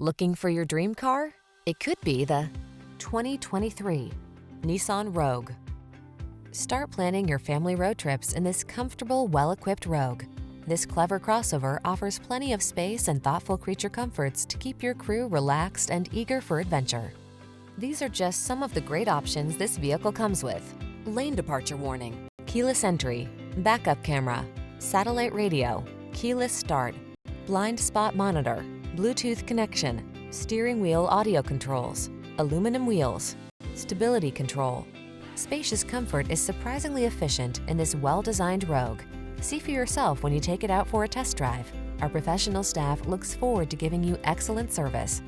Looking for your dream car? It could be the 2023 Nissan Rogue. Start planning your family road trips in this comfortable, well-equipped Rogue. This clever crossover offers plenty of space and thoughtful creature comforts to keep your crew relaxed and eager for adventure. These are just some of the great options this vehicle comes with: lane departure warning, keyless entry, backup camera, satellite radio, keyless start, blind spot monitor, Bluetooth connection, steering wheel audio controls, aluminum wheels, stability control. Spacious comfort is surprisingly efficient in this well-designed Rogue. See for yourself when you take it out for a test drive. Our professional staff looks forward to giving you excellent service.